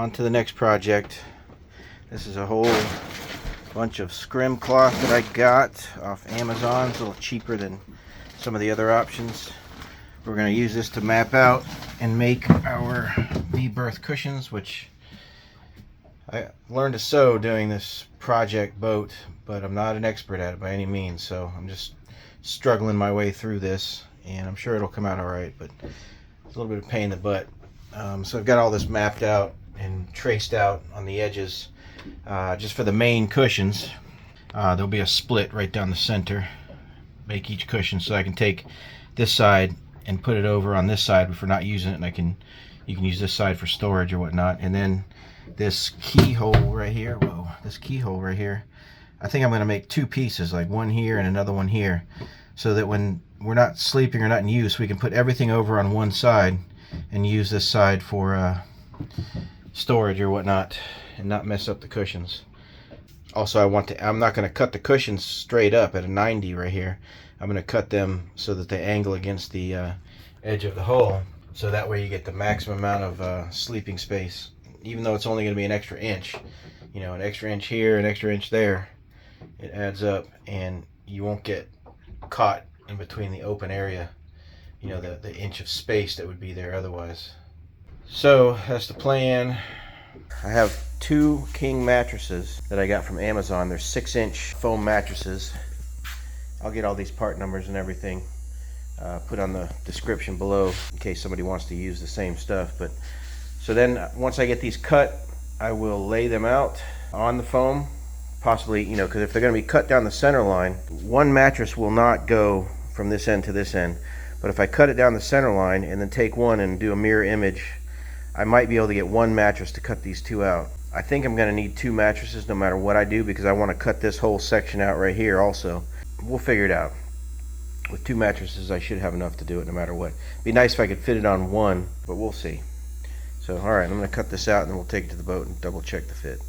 on to the next project. This is a whole bunch of scrim cloth that I got off Amazon. It's a little cheaper than some of the other options. We're going to use this to map out and make our V-Berth cushions, which I learned to sew doing this project boat, but I'm not an expert at it by any means, so I'm just struggling my way through this, and I'm sure it'll come out alright, but it's a little bit of pain in the butt. So I've got all this mapped out and traced out on the edges. Just for the main cushions, there'll be a split right down the center. Make each cushion so I can take this side and put it over on this side if we're not using it, and you can use this side for storage or whatnot. And then this keyhole right here, this keyhole right here, I think I'm going to make two pieces, like one here and another one here, so that when we're not sleeping or not in use, we can put everything over on one side and use this side for storage or whatnot, and not mess up the cushions. Also, I'm not going to cut the cushions straight up at a 90 right here. I'm going to cut them so that they angle against the edge of the hull, so that way you get the maximum amount of sleeping space. Even though it's only going to be an extra inch, you know, an extra inch here, an extra inch there, it adds up, and you won't get caught in between the open area, you know, the inch of space that would be there otherwise. So that's the plan. I have two king mattresses that I got from Amazon. They're 6-inch foam mattresses. I'll get all these part numbers and everything put on the description below in case somebody wants to use the same stuff. But so then once I get these cut, I will lay them out on the foam, possibly, you know, because if they're going to be cut down the center line, one mattress will not go from this end to this end. But if I cut it down the center line and then take one and do a mirror image, I might be able to get one mattress to cut these two out. I think I'm going to need two mattresses no matter what I do, because I want to cut this whole section out right here also. We'll figure it out. With two mattresses, I should have enough to do it no matter what. It'd be nice if I could fit it on one, but we'll see. So, alright, I'm going to cut this out and then we'll take it to the boat and double check the fit.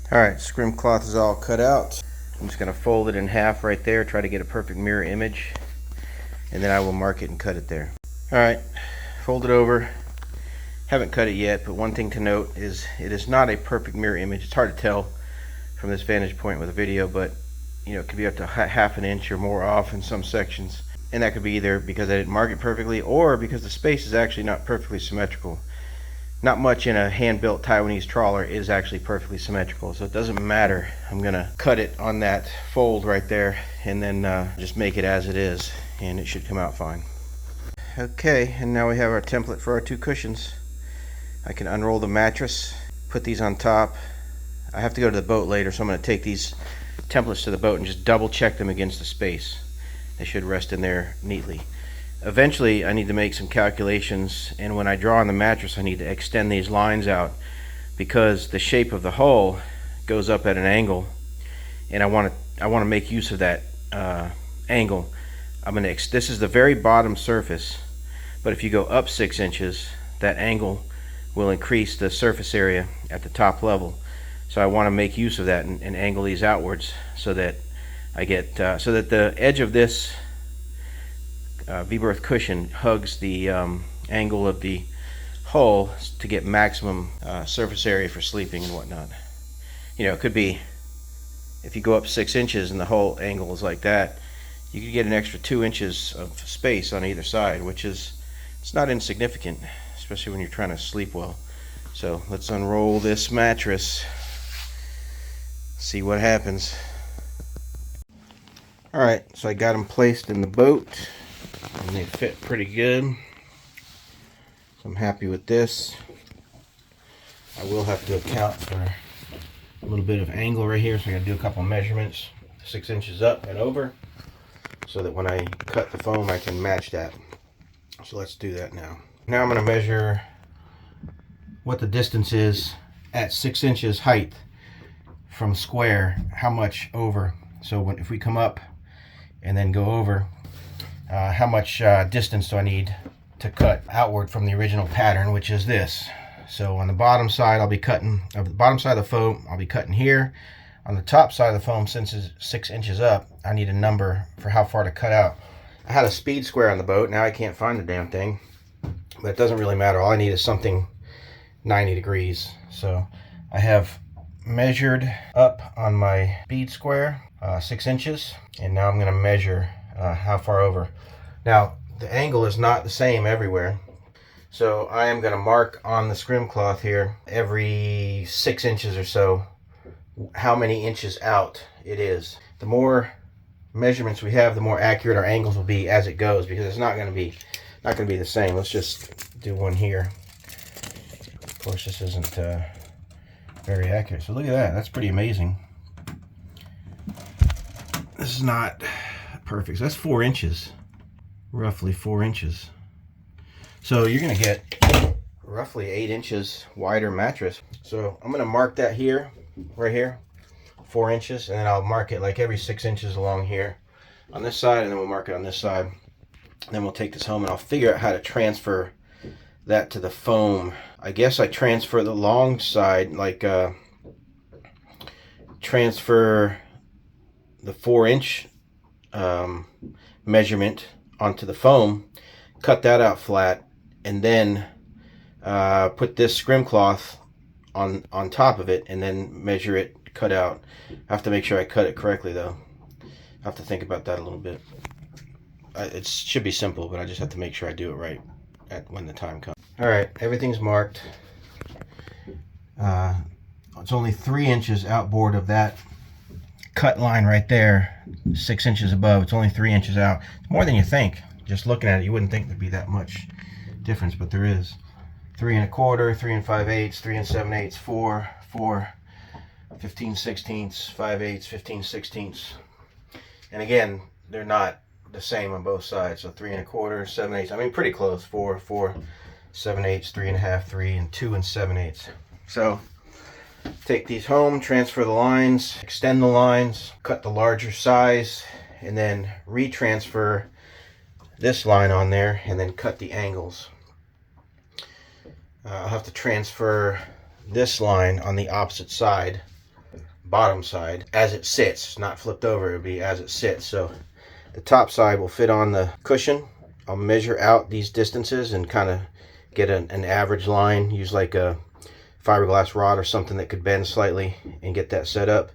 Alright, scrim cloth is all cut out. I'm just going to fold it in half right there, try to get a perfect mirror image, and then I will mark it and cut it there. Alright, fold it over. Haven't cut it yet, but one thing to note is it is not a perfect mirror image. It's hard to tell from this vantage point with a video, but you know, it could be up to half an inch or more off in some sections, and that could be either because I didn't mark it perfectly or because the space is actually not perfectly symmetrical. Not much in a hand-built Taiwanese trawler is actually perfectly symmetrical, so it doesn't matter. I'm gonna cut it on that fold right there and then just make it as it is, and it should come out fine. Okay, and now we have our template for our two cushions. I can unroll the mattress, put these on top. I have to go to the boat later, so I'm going to take these templates to the boat and just double check them against the space. They should rest in there neatly. Eventually I need to make some calculations, and when I draw on the mattress I need to extend these lines out because the shape of the hull goes up at an angle, and I want to make use of that angle. This is the very bottom surface, but if you go up 6 inches, that angle will increase the surface area at the top level. So I want to make use of that and angle these outwards so that I get so that the edge of this V-Berth cushion hugs the angle of the hull to get maximum surface area for sleeping and whatnot. You know, it could be, if you go up 6 inches and the hull angle is like that, you could get an extra 2 inches of space on either side, which is, it's not insignificant, especially when you're trying to sleep well. So let's unroll this mattress, see what happens. Alright, so I got them placed in the boat and they fit pretty good, so I'm happy with this. I will have to account for a little bit of angle right here, so I got to do a couple measurements, 6 inches up and over, so that when I cut the foam I can match that. So let's do that now. Now I'm going to measure what the distance is at 6 inches height from square, how much over. So if we come up and then go over, how much distance do I need to cut outward from the original pattern, which is this. So on the bottom side I'll be cutting, the bottom side of the foam I'll be cutting here. On the top side of the foam, since it's 6 inches up, I need a number for how far to cut out. I had a speed square on the boat, now I can't find the damn thing. But it doesn't really matter. All I need is something 90 degrees. So I have measured up on my bead square 6 inches, and now I'm going to measure how far over. Now the angle is not the same everywhere, so I am going to mark on the scrim cloth here every 6 inches or so how many inches out it is. The more measurements we have, the more accurate our angles will be as it goes, because it's not going to be the same. Let's just do one here. Of course, this isn't very accurate. So look at that. That's pretty amazing. This is not perfect. So that's 4 inches, roughly 4 inches. So you're going to get roughly 8 inches wider mattress. So I'm going to mark that here, right here, 4 inches, and then I'll mark it like every 6 inches along here on this side, and then we'll mark it on this side. Then we'll take this home and I'll figure out how to transfer that to the foam. I guess I transfer the long side, like transfer the 4-inch measurement onto the foam, cut that out flat, and then put this scrim cloth on top of it, and then measure it, cut out. I have to make sure I cut it correctly though. I have to think about that a little bit. It should be simple, but I just have to make sure I do it right when the time comes. Alright, everything's marked. It's only 3 inches outboard of that cut line right there, 6 inches above. It's only 3 inches out. It's more than you think. Just looking at it, you wouldn't think there'd be that much difference, but there is. 3 1/4, 3 5/8, 3 7/8, 4, 4, 15 16ths, 5/8, 15 16ths. And again, they're not the same on both sides. So 3 1/4, 7/8. I mean, pretty close. 4, 4, 7/8, 3 1/2, 3, and 2 7/8. So take these home, transfer the lines, extend the lines, cut the larger size, and then retransfer this line on there, and then cut the angles. I'll have to transfer this line on the opposite side, bottom side, as it sits, not flipped over. It'll be as it sits. So the top side will fit on the cushion. I'll measure out these distances and kind of get an average line. Use like a fiberglass rod or something that could bend slightly and get that set up.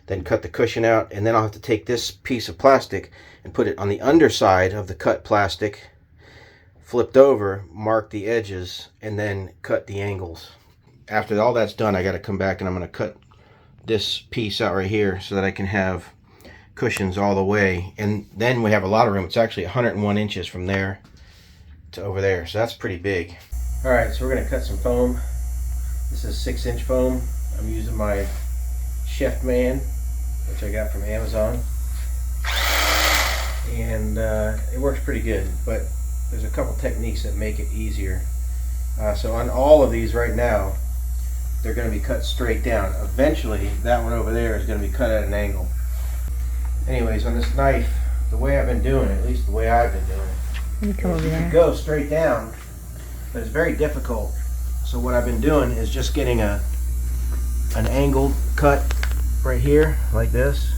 Then cut the cushion out, and then I'll have to take this piece of plastic and put it on the underside of the cut plastic, flipped over, mark the edges, and then cut the angles. After all that's done, I got to come back and I'm going to cut this piece out right here so that I can have cushions all the way, and then we have a lot of room. It's actually 101 inches from there to over there, so that's pretty big. All right, so we're going to cut some foam. This is 6-inch foam. I'm using my Chef Man, which I got from Amazon, and it works pretty good, but there's a couple techniques that make it easier. So on all of these right now, they're going to be cut straight down. Eventually that one over there is going to be cut at an angle. Anyways, on this knife, the way I've been doing it, at least the way I've been doing it, you can go straight down, but it's very difficult. So what I've been doing is just getting an angled cut right here, like this.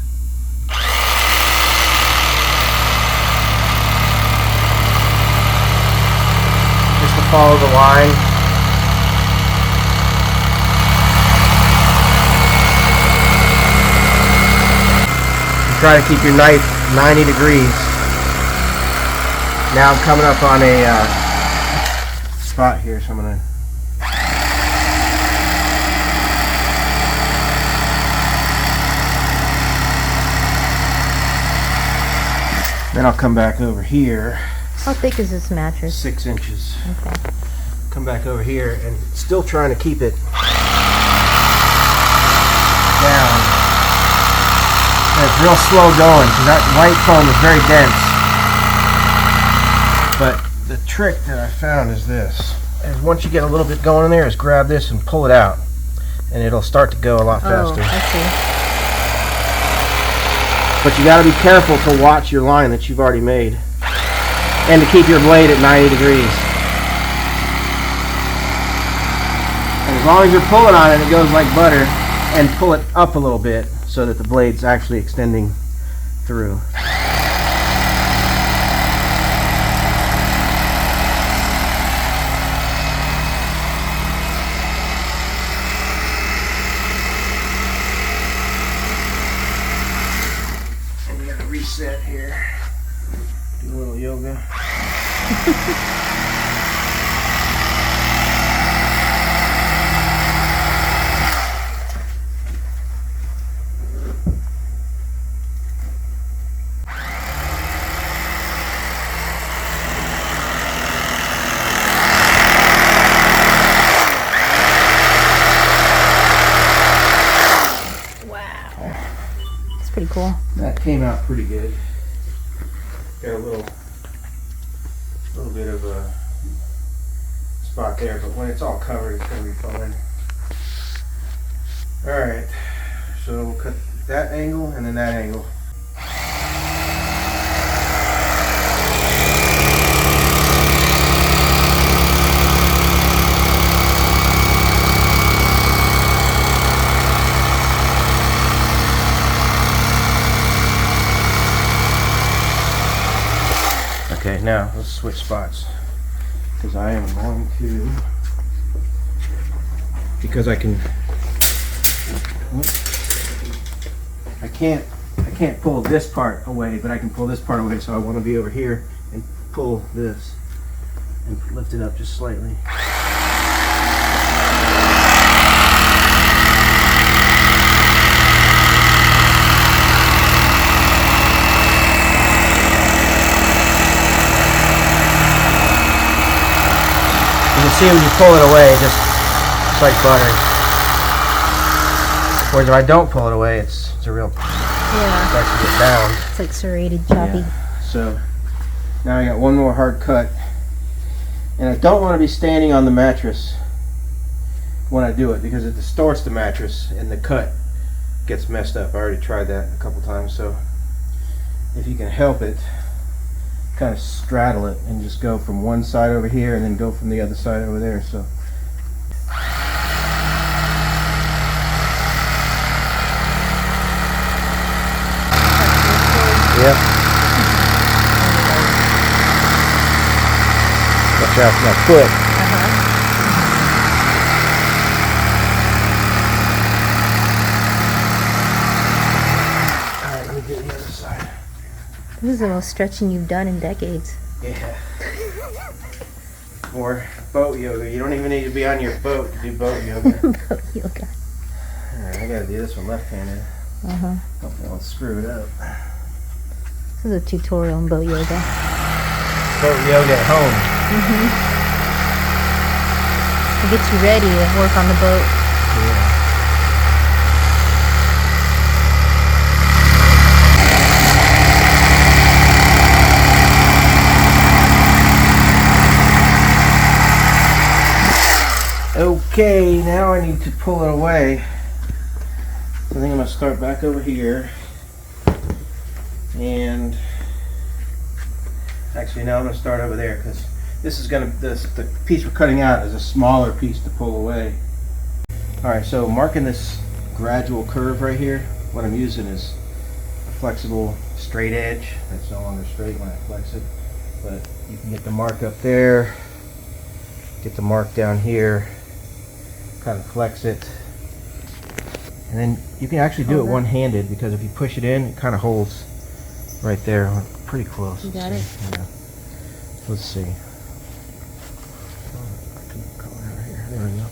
Just to follow the line. Try to keep your knife 90 degrees. Now I'm coming up on a spot here, so I'm going to then I'll come back over here. How thick is this mattress? 6 inches. Okay. Come back over here and still trying to keep it down. And it's real slow going because that white foam is very dense. But the trick that I found is this. Is once you get a little bit going in there, is grab this and pull it out. And it'll start to go a lot faster. Oh, I see. But you got to be careful to watch your line that you've already made. And to keep your blade at 90 degrees. And as long as you're pulling on it, it goes like butter. And pull it up a little bit so that the blade's actually extending through. set here. Do a little yoga. Pretty cool. That came out pretty good. Got a little bit of a spot there, but when it's all covered, it's gonna be fine. All right, so we'll cut that angle and then that angle. Okay, now let's switch spots, because I am going to, because I can't pull this part away, but I can pull this part away, so I want to be over here and pull this and lift it up just slightly. You can see when you pull it away, it's like butter. Whereas if I don't pull it away, it's a real, it starts to get down. It's like serrated, choppy. Yeah. So now I got one more hard cut, and I don't want to be standing on the mattress when I do it, because it distorts the mattress and the cut gets messed up. I already tried that a couple times, so if you can help it, kind of straddle it and just go from one side over here and then go from the other side over there. So yep. Watch out for my foot. Alright, let me get the other side. This is the most stretching you've done in decades. Yeah. More boat yoga. You don't even need to be on your boat to do boat yoga. Boat yoga. Alright, I gotta do this one left-handed. Hopefully I won't screw it up. This is a tutorial on boat yoga. Boat yoga at home. To get you ready to work on the boat. Yeah. Okay, now I need to pull it away. I think I'm going to start back over here. And actually, now I'm going to start over there, because this is going to, the piece we're cutting out is a smaller piece to pull away. Alright, so marking this gradual curve right here, what I'm using is a flexible straight edge that's no longer straight when I flex it. But you can get the mark up there, get the mark down here, kind of flex it, and then you can actually do it one-handed, because if you push it in, it kind of holds right there, pretty close. You got it? Yeah. Let's see. There we go.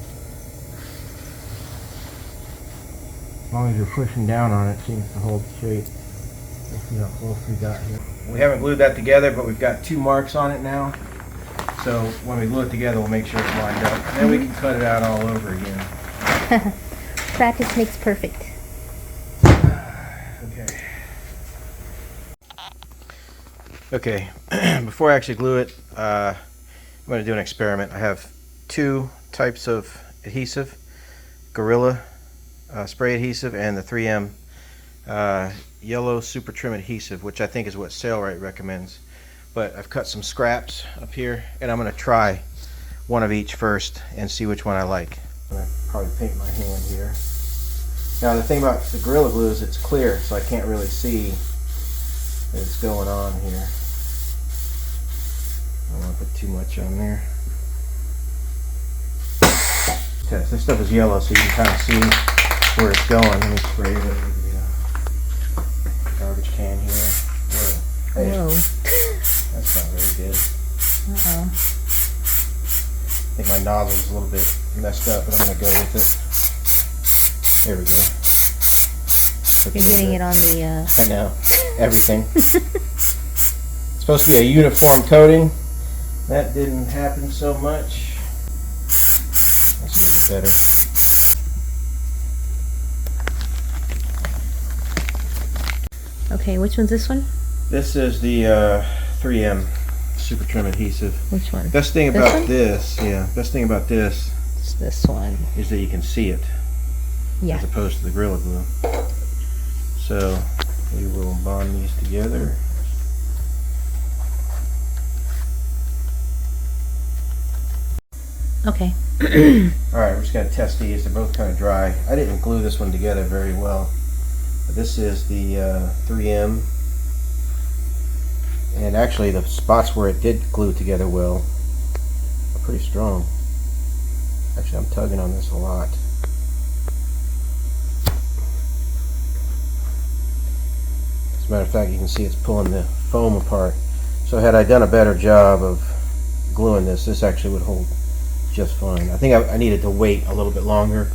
As long as you're pushing down on it, it seems to hold straight. Let's see how close we got here. We haven't glued that together, but we've got 2 marks on it now. So when we glue it together, we'll make sure it's lined up. And then we can cut it out all over again. Practice makes perfect. Okay, before I actually glue it, I'm going to do an experiment. I have 2 types of adhesive, Gorilla spray adhesive and the 3M yellow super trim adhesive, which I think is what Sailrite recommends. But I've cut some scraps up here, and I'm going to try one of each first and see which one I like. I'm going to probably paint my hand here. Now the thing about the Gorilla Glue is it's clear, so I can't really see that it's going on here. I don't want to put too much on there. Okay, this stuff is yellow, so you can kind of see where it's going. Let me spray it over the garbage can here. Where Uh-oh. I think my nozzle's a little bit messed up, but I'm going to go with it. There we go. You're getting it on the... I know. Everything. It's supposed to be a uniform coating. That didn't happen so much. That's a little better. Okay, which one's this one? This is the 3M Super Trim Adhesive. Which one? Best thing This about one? this, best thing about this It's this one. is that you can see it Yeah. as opposed to the Gorilla Glue. So we will bond these together. Okay. Alright, we're just going to test these. They're both kind of dry. I didn't glue this one together very well. But this is the 3M. And actually the spots where it did glue together well are pretty strong. Actually, I'm tugging on this a lot. As a matter of fact, you can see it's pulling the foam apart. So had I done a better job of gluing this, this actually would hold just fine. I think I needed to wait a little bit longer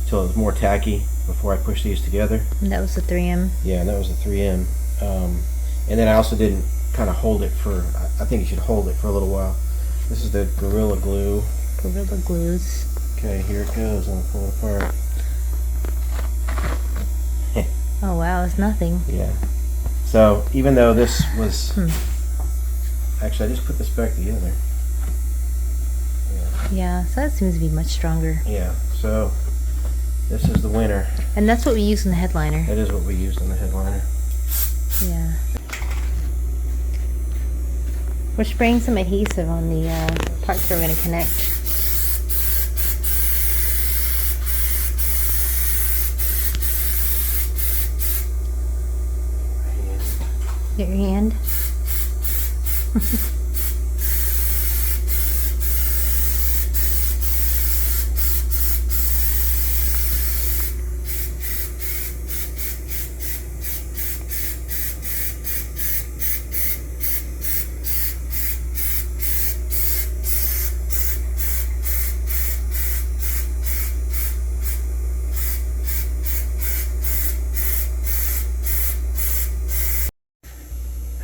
till it was more tacky before I pushed these together. And that was the 3M. Yeah, and that was the 3M. And then I also didn't kind of hold it for, I think you should hold it for a little while. This is the Gorilla Glue. Gorilla Glues. Okay, here it goes. I'm going to pull it apart. Oh wow, it's nothing. Yeah. So even though this was, actually I just put this back together. Yeah, so that seems to be much stronger. Yeah, so this is the winner. And that's what we use in the headliner. That is what we used on the headliner. Yeah. We're spraying some adhesive on the parts we're going to connect. Get your hand.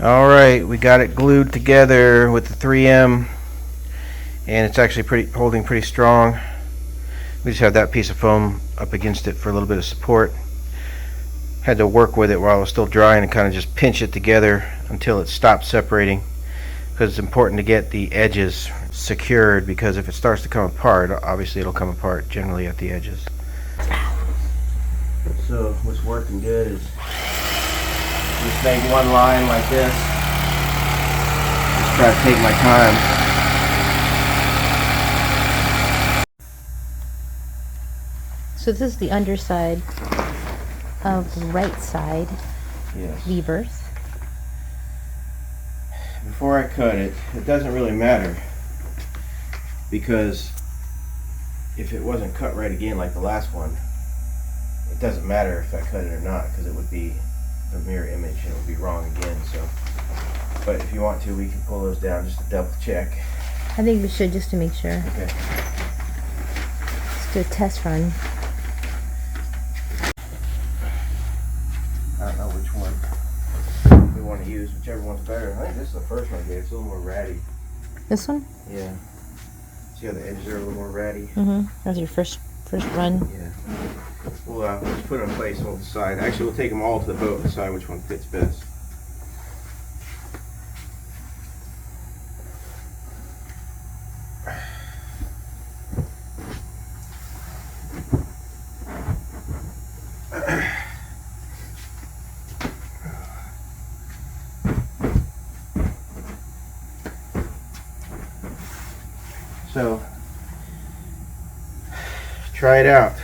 Alright, we got it glued together with the 3M, and it's actually holding pretty strong. We just have that piece of foam up against it for a little bit of support. Had to work with it while it was still drying and kind of just pinch it together until it stopped separating, because it's important to get the edges secured, because if it starts to come apart, obviously it'll come apart generally at the edges. So what's working good is just make one line like this. Just try to take my time. So this is the underside of the right side Yes. V-Berth. Before I cut it, it doesn't really matter, because if it wasn't cut right again like the last one, it doesn't matter if I cut it or not, because it would be a mirror image and it would be wrong again. So, but if you want to, we can pull those down just to double check. I think we should, just to make sure. Okay. Let's do a test run. I don't know which one we want to use, whichever one's better. I think this is the first one I gave. It's a little more ratty. This one? Yeah. See how the edges are a little more ratty? Mm-hmm. That was your first run. Yeah. We'll just put it in place and we'll decide. Actually, we'll take them all to the boat and decide which one fits best. So, try it out.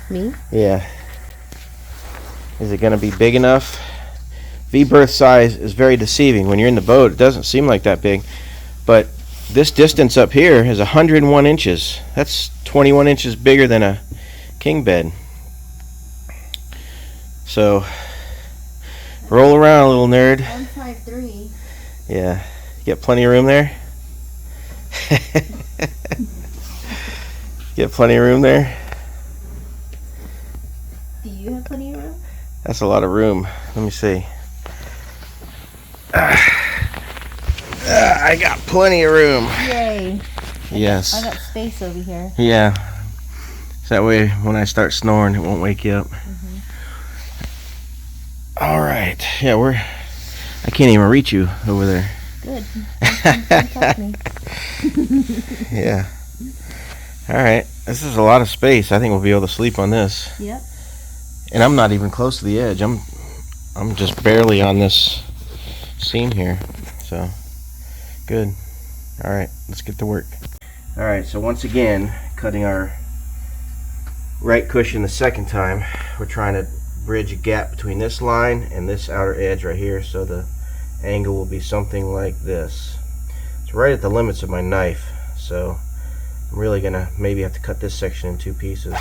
Me? Yeah. Is it going to be big enough? V-Berth size is very deceiving. When you're in the boat, it doesn't seem like that big. But this distance up here is 101 inches. That's 21 inches bigger than a king bed. So, roll around, little nerd. I'm 5'3". Yeah. You got plenty of room there? Get plenty of room there? Do you have plenty of room? That's a lot of room. Let me see. I got plenty of room. Yay. Yes. I got space over here. Yeah. So that way when I start snoring, it won't wake you up. All right. Yeah, I can't even reach you over there. Good. Don't touch me. Yeah. All right. This is a lot of space. I think we'll be able to sleep on this. Yep. And I'm not even close to the edge. I'm just barely on this seam here. So, good. All right. Let's get to work. All right. So once again, cutting our right cushion the second time, we're trying to bridge a gap between this line and this outer edge right here, so the angle will be something like this. It's right at the limits of my knife, so I'm really gonna maybe have to cut this section in 2 pieces.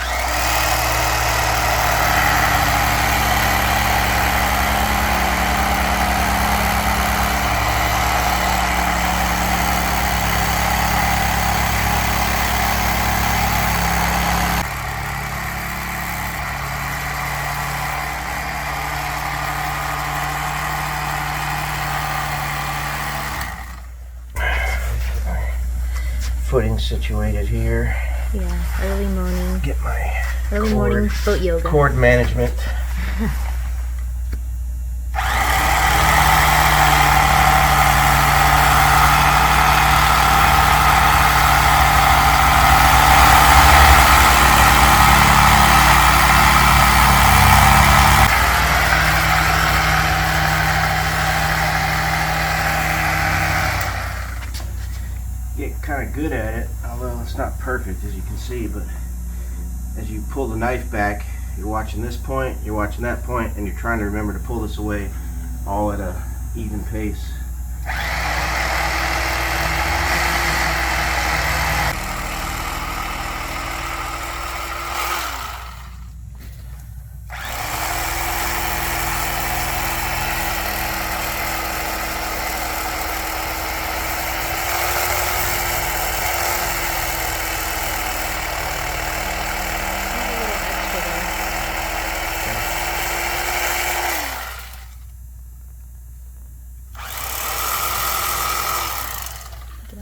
Footing situated here. Yeah, early morning. Get my Early morning boat yoga. cord management. Get kind of good at it, although it's not perfect as you can see, but as you pull the knife back, you're watching this point, you're watching that point, and you're trying to remember to pull this away all at a even pace.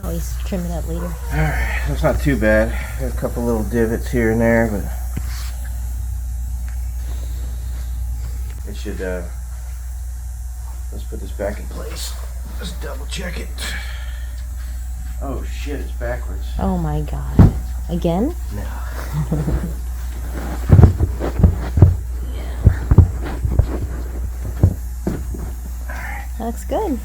Always trim it up later. Alright, that's not too bad. Got a couple little divots here and there, but it should, let's put this back in place. Let's double check it. Oh shit, it's backwards. Oh my god. Again? No. That looks good.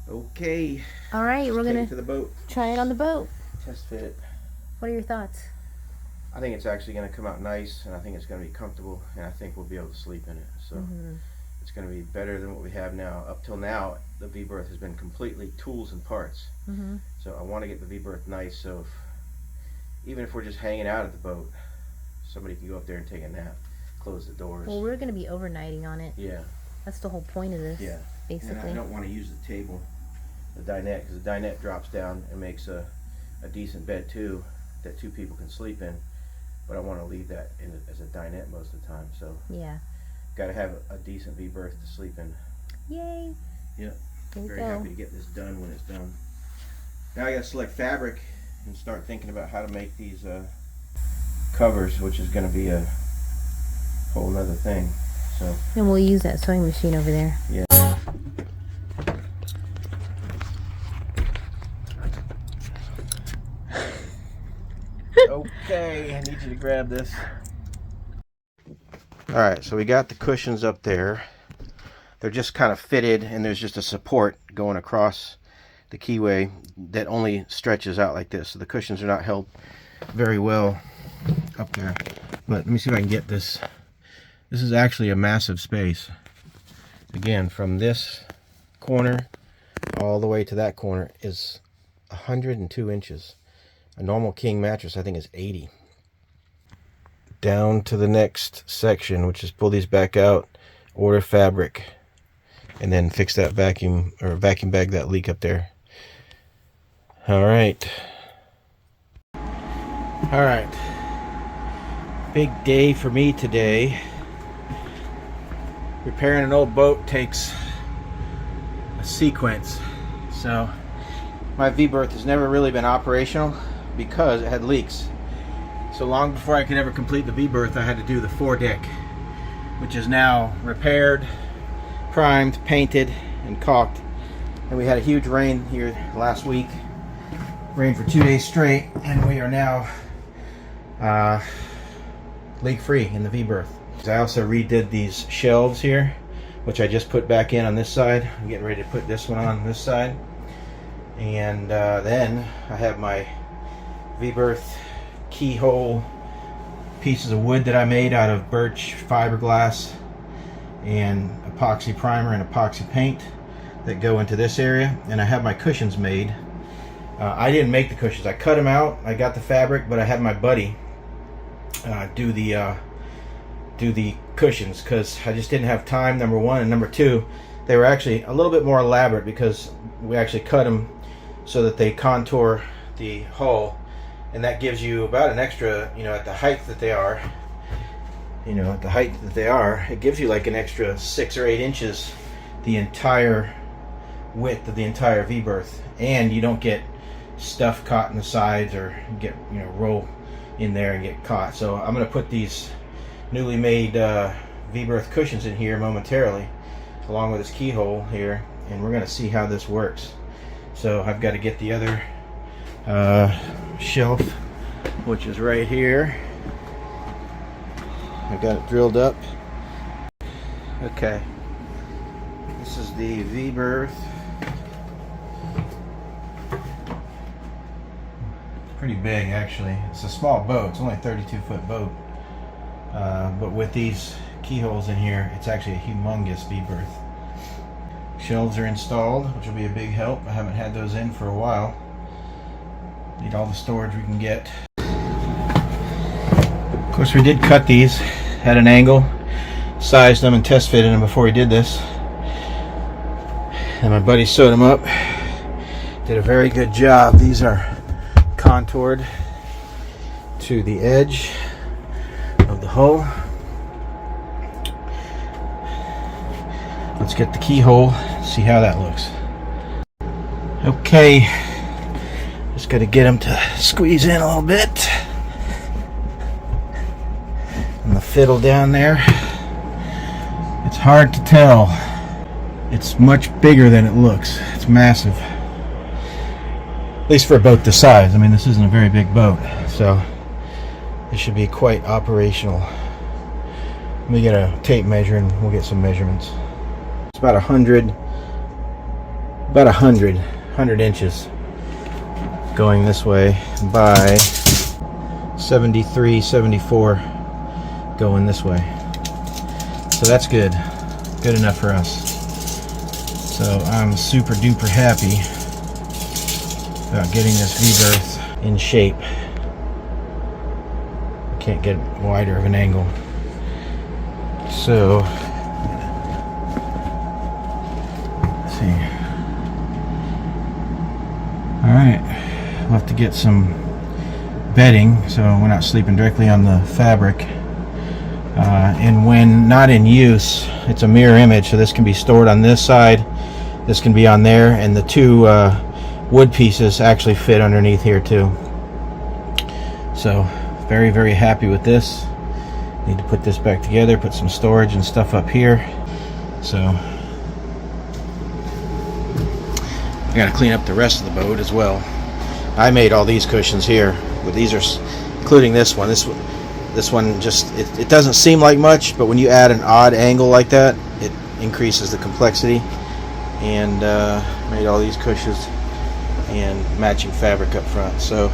Okay. All right, we're Take gonna it to the boat. try it on the boat. Test fit it. What are your thoughts? I think it's actually going to come out nice, and I think it's going to be comfortable, and I think we'll be able to sleep in it. So it's going to be better than what we have now. Up till now, the V-Berth has been completely tools and parts. So I want to get the V-Berth nice, so even if we're just hanging out at the boat, somebody can go up there and take a nap, close the doors. Well, we're gonna be overnighting on it. Yeah. That's the whole point of this. Yeah. Basically. And I don't want to use the table, the dinette, because the dinette drops down and makes a decent bed too, that 2 people can sleep in. But I want to leave that in as a dinette most of the time. So yeah, got to have a decent V-Berth to sleep in. Yay! Yeah. Here Very we go. happy to get this done when it's done. Now I got to select fabric and start thinking about how to make these covers, which is going to be a whole nother thing. So. And we'll use that sewing machine over there. Yeah. Okay, I need you to grab this. Alright, so we got the cushions up there. They're just kind of fitted, and there's just a support going across the keyway that only stretches out like this. So the cushions are not held very well up there. But let me see if I can get this. This is actually a massive space. Again, from this corner all the way to that corner is 102 inches. A normal king mattress, I think, is 80. Down to the next section, which is pull these back out, order fabric, and then fix that vacuum bag that leak up there. All right. Big day for me today. Repairing an old boat takes a sequence. So my V-Berth has never really been operational because it had leaks. So long before I could ever complete the V-Berth, I had to do the foredeck, which is now repaired, primed, painted, and caulked. And we had a huge rain here last week. Rained for 2 days straight, and we are now leak-free in the V-Berth. I also redid these shelves here, which I just put back in on this side. I'm getting ready to put this one on this side. And then I have my V-Berth keyhole pieces of wood that I made out of birch fiberglass and epoxy primer and epoxy paint that go into this area. And I have my cushions made. I didn't make the cushions. I cut them out. I got the fabric, but I had my buddy do the cushions because I just didn't have time, number one, and number two, they were actually a little bit more elaborate because we actually cut them so that they contour the hull, and that gives you about an extra, at the height that they are, it gives you like an extra 6 or 8 inches the entire width of the entire V-Berth, and you don't get stuff caught in the sides or get roll in there and get caught. So I'm going to put these newly made V-Berth cushions in here momentarily, along with this keyhole here, and we're going to see how this works. So I've got to get the other shelf, which is right here. I've got it drilled up. Okay, this is the V-Berth. Pretty big, actually. It's a small boat. It's only a 32-foot boat. But with these keyholes in here, it's actually a humongous V-Berth. Shelves are installed, which will be a big help. I haven't had those in for a while. Need all the storage we can get. Of course, we did cut these at an angle, sized them and test fitted them before we did this. And my buddy sewed them up. Did a very good job. These are contoured to the edge of the hull. Let's get the keyhole, see how that looks. Okay, just got to get them to squeeze in a little bit. And the fiddle down there, it's hard to tell. It's much bigger than it looks. It's massive. At least for a boat this size. I mean, this isn't a very big boat, so it should be quite operational. Let me get a tape measure and we'll get some measurements. It's about 100 inches going this way by 73, 74 going this way. So that's good enough for us. So I'm super duper happy about getting this V-Berth in shape. Can't get wider of an angle. So let's see. Alright, we'll have to get some bedding so we're not sleeping directly on the fabric. And when not in use, it's a mirror image, so this can be stored on this side, this can be on there, and the two wood pieces actually fit underneath here too. So very, very happy with this. Need to put this back together, put some storage and stuff up here. So I gotta clean up the rest of the boat as well. I made all these cushions here, but these are, including this one. This one just, it doesn't seem like much, but when you add an odd angle like that, it increases the complexity. And made all these cushions and matching fabric up front. So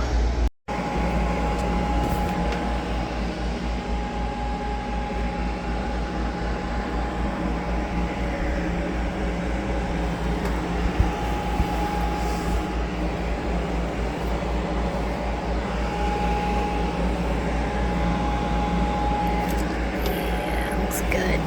Looks good.